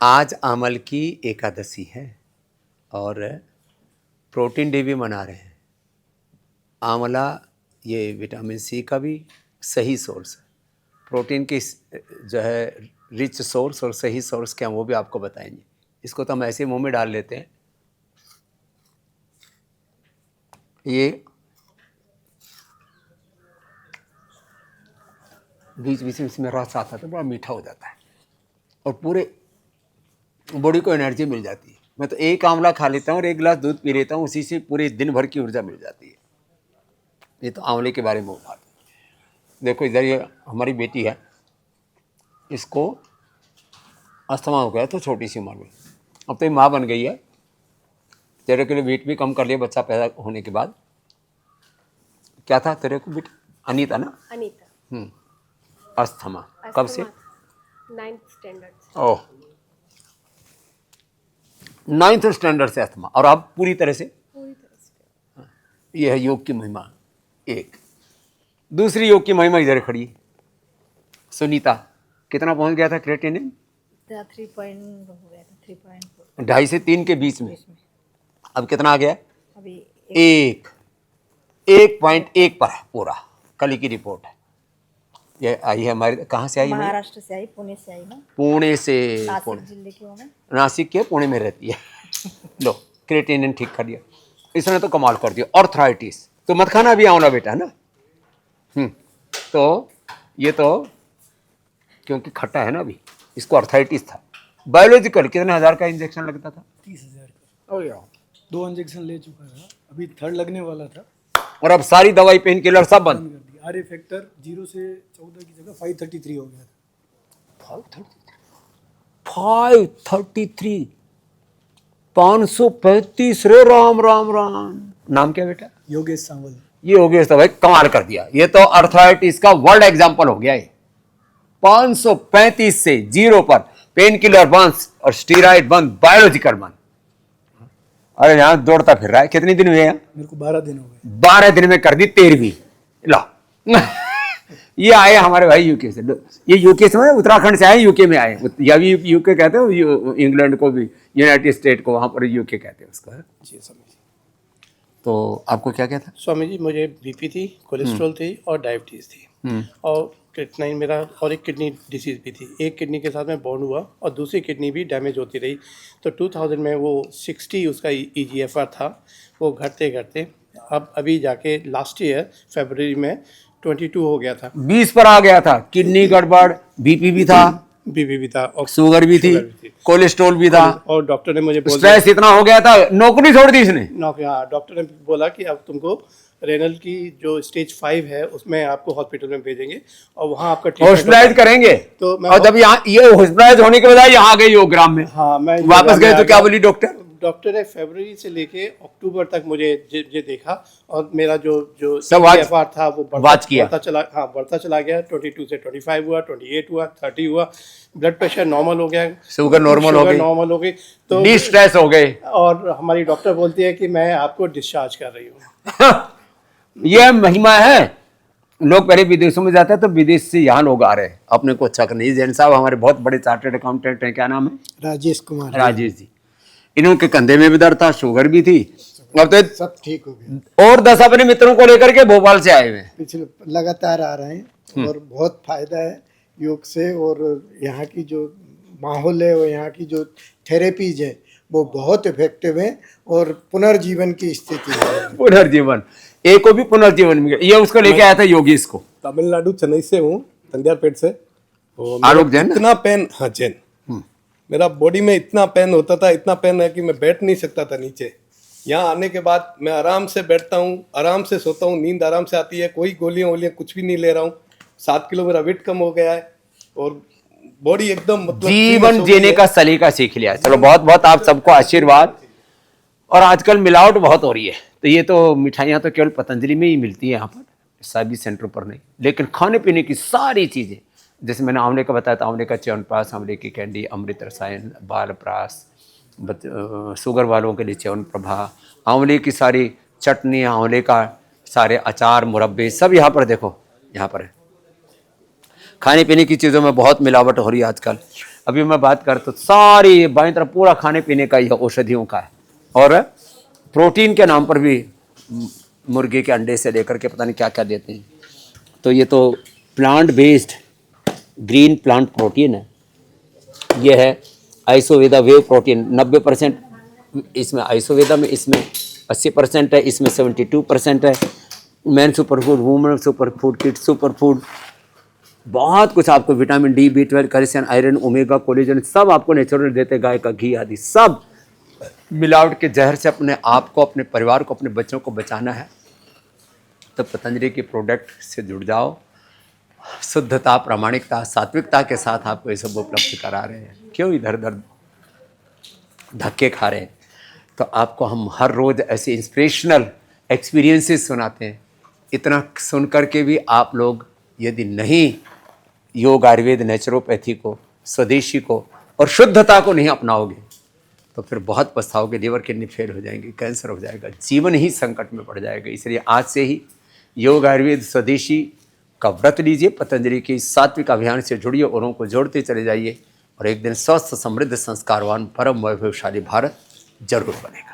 आज आमल की एकादशी है और प्रोटीन डे भी मना रहे हैं। आंवला ये विटामिन सी का भी सही सोर्स है, प्रोटीन की जो है रिच सोर्स और सही सोर्स क्या वो भी आपको बताएंगे। इसको तो हम ऐसे मुंह में डाल लेते हैं। ये बीच बीच में इसमें रस आता है तो बड़ा मीठा हो जाता है और पूरे बॉडी को एनर्जी मिल जाती है। मैं तो एक आंवला खा लेता हूँ और एक गिलास दूध पी लेता हूँ, उसी से पूरे दिन भर की ऊर्जा मिल जाती है। ये तो आंवले के बारे में बात है। देखो इधर ये हमारी बेटी है, इसको अस्थमा हो गया तो छोटी सी उम्र में, अब तो ये माँ बन गई है। तेरे के लिए वेट भी कम कर लिया बच्चा पैदा होने के बाद। क्या था तेरे को बेटा? अनीता ना? अनीता। अस्थमा कब से? 9th standard. Oh, 9th standard से अस्थमा, और अब पूरी तरह से? पूरी तरह से। ये है योग की महिमा। एक दूसरी योग की महिमा इधर खड़ी, सुनीता। कितना पहुंच गया था क्रिएटिनिन? 3 पॉइंट हो गया था, 3.4। 2.5 से 3 के बीच में। अब कितना आ गया? अभी 1.1 पर है पूरा। कल की रिपोर्ट है ये आई है हमारे। कहाँ से आई? महाराष्ट्र से आई, पुणे से आई ना। पुणे से। नासिक जिले की हूँ मैं। नासिक के पुणे में रहती है। लो क्रिएटिनिन ठीक कर दिया इसने तो कमाल कर दिया। ऑर्थराइटिस तो मत खाना भी आंवला बेटा ना। तो ये तो क्योंकि खट्टा है ना अभी, इसको अर्थराइटिस था। बायोलॉजिकल कितने हजार का इंजेक्शन लगता था? 30,000 का। और 2 इंजेक्शन ले चुका था, अभी 3rd लगने वाला था। और अब सारी दवाई पेन किलर सब बंद कर दी। आर फैक्टर 0 से 14 की जगह 533 हो गया था। 533 535। रे राम राम राम। नाम क्या बेटा? योगेश सांवल। ये योगेश तो भाई कमाल कर दिया। ये तो अर्थराइटिस का वर्ल्ड एग्जाम्पल हो गया। ये 535 से 0 पर, पेन किलर बंद और स्टीरॉइड बंद, बायोलॉजिकल बंद। अरे यहाँ दौड़ता फिर रहा है। कितने दिन हुए? मेरे को 12 दिन हो गए। 12 दिन में कर दी 13वीं। ला ये आए हमारे भाई यूके से। ये यूके से उत्तराखंड से आए, यूके में आए। या भी यूके कहते हो, इंग्लैंड को भी यूनाइटेड स्टेट को, वहां पर यूके कहते हैं उसको। जी स्वामी जी। तो आपको क्या क्या था? स्वामी जी मुझे बीपी थी, कोलेस्ट्रॉल थी और डायबिटीज़ थी और क्रिएटिनिन मेरा, और एक किडनी डिसीज़ भी थी। एक किडनी के साथ मैं बॉर्न हुआ और दूसरी किडनी भी डैमेज होती रही। तो 2000 में वो 60 उसका EGFR था, वो घटते घटते अब अभी जाके लास्ट ईयर फरवरी में 22 हो गया था। 20 पर आ गया था। किडनी गड़बड़, बीपी भी था, बीपी भी था और शुगर भी थी, कोलेस्ट्रॉल भी था, और डॉक्टर ने मुझे बोला, स्ट्रेस इतना हो गया था, नौकरी छोड़ दी इसने। डॉक्टर ने बोला कि अब तुमको रेनल की जो स्टेज 5 है उसमें आपको हॉस्पिटल में भेजेंगे और वहाँ आपका हॉस्पिटलाइज करेंगे। तो मैं, और जब यहाँ ये हॉस्पिटलाइज होने के बजाय यहाँ गए योगग्राम में, हाँ मैं वापस गए तो क्या बोली डॉक्टर ने फरवरी से लेके अक्टूबर तक मुझे ये देखा और मेरा जो सब EGFR था वो बढ़ता चला गया। 22 से 25 हुआ, 28 हुआ, 30 हुआ। ब्लड प्रेशर नॉर्मल हो गया, शुगर नॉर्मल हो गई, तो डिस्ट्रेस हो गए। और हमारी डॉक्टर बोलती है कि मैं आपको डिस्चार्ज कर रही हूँ। यह महिमा है। लोग पहले विदेशों में जाते हैं तो विदेश से यहाँ लोग आ रहे हैं, अपने को अच्छा नहीं। जैन साहब हमारे बहुत बड़े चार्टर्ड अकाउंटेंट हैं, क्या नाम है? राजेश कुमार। राजेश जी। इन्होंने कंधे में भी दर्द था, शुगर भी थी, अब तो सब ठीक हो गया। और 10 अपने मित्रों को लेकर के भोपाल से आए हुए। पिछले लगातार आ रहे हैं और बहुत फायदा है योग से। और यहाँ की जो माहौल है और यहाँ की जो थेरेपीज है वो बहुत इफेक्टिव है और पुनर्जीवन की स्थिति है। पुनर्जीवन, एक को भी पुनर्जीवन मिल गया। ये उसको लेके आया था योगेश को। तमिलनाडु चेन्नई से हूँ, तंजारपेट से। आलोक जैन। इतना पेन, हाँ जैन, मेरा बॉडी में इतना पेन होता था, इतना पेन है कि मैं बैठ नहीं सकता था नीचे। यहाँ आने के बाद मैं आराम से बैठता हूँ, आराम से सोता हूँ, नींद आराम से आती है, कोई गोलियाँ वोलियाँ कुछ भी नहीं ले रहा हूँ। 7 किलो मेरा वेट कम हो गया है और बॉडी एकदम मतलब जीवन जीने का सलीका सीख लिया। चलो बहुत बहुत आप सबको आशीर्वाद। और आजकल मिलावट बहुत हो रही है, तो ये तो मिठाइयाँ तो केवल पतंजलि में ही मिलती है, यहाँ पर सभी सेंटरों पर नहीं। लेकिन खाने पीने की सारी चीज़ें, जैसे मैंने आंवले का बताया था, आंवले का च्यवनप्राश, आंवले की कैंडी, अमृत रसायन, बालप्राश, शुगर वालों के लिए च्यवनप्रभा, आंवले की सारी चटनी, आंवले का सारे अचार, मुरब्बे सब यहाँ पर देखो, यहाँ पर है। खाने पीने की चीज़ों में बहुत मिलावट हो रही है आजकल। अभी मैं बात करता तो सारी बाईं तरफ पूरा खाने पीने का ही औषधियों का है, और प्रोटीन के नाम पर भी मुर्गे के अंडे से लेकर के पता नहीं क्या क्या देते हैं। तो ये तो plant based green plant protein है। ये है आइसोवेदा वेव प्रोटीन, 90% इसमें आइसोवेदा में, इसमें 80% है, इसमें 72% है। Man super food, women super food, kid super food, बहुत कुछ आपको vitamin D, B12, calcium, iron, omega, collagen सब आपको नेचुरल देते, गाय का घी आदि सब। मिलावट के जहर से अपने आप को, अपने परिवार को, अपने बच्चों को बचाना है तो पतंजलि के प्रोडक्ट से जुड़ जाओ। शुद्धता, प्रामाणिकता, सात्विकता के साथ आपको ये सब उपलब्ध करा रहे हैं। क्यों इधर उधर धक्के खा रहे हैं? तो आपको हम हर रोज़ ऐसे इंस्पिरेशनल एक्सपीरियंसेस सुनाते हैं। इतना सुन कर के भी आप लोग यदि नहीं योग, आयुर्वेद, नेचुरोपैथी को, स्वदेशी को और शुद्धता को नहीं अपनाओगे तो फिर बहुत पछताओगे। लिवर, किडनी फेल हो जाएंगे, कैंसर हो जाएगा, जीवन ही संकट में पड़ जाएगा। इसलिए आज से ही योग, आयुर्वेद, स्वदेशी का व्रत लीजिए, पतंजलि के सात्विक अभियान से जुड़िए, औरों को जोड़ते चले जाइए और एक दिन स्वस्थ, समृद्ध, संस्कारवान, परम वैभवशाली भारत जरूर बनेगा।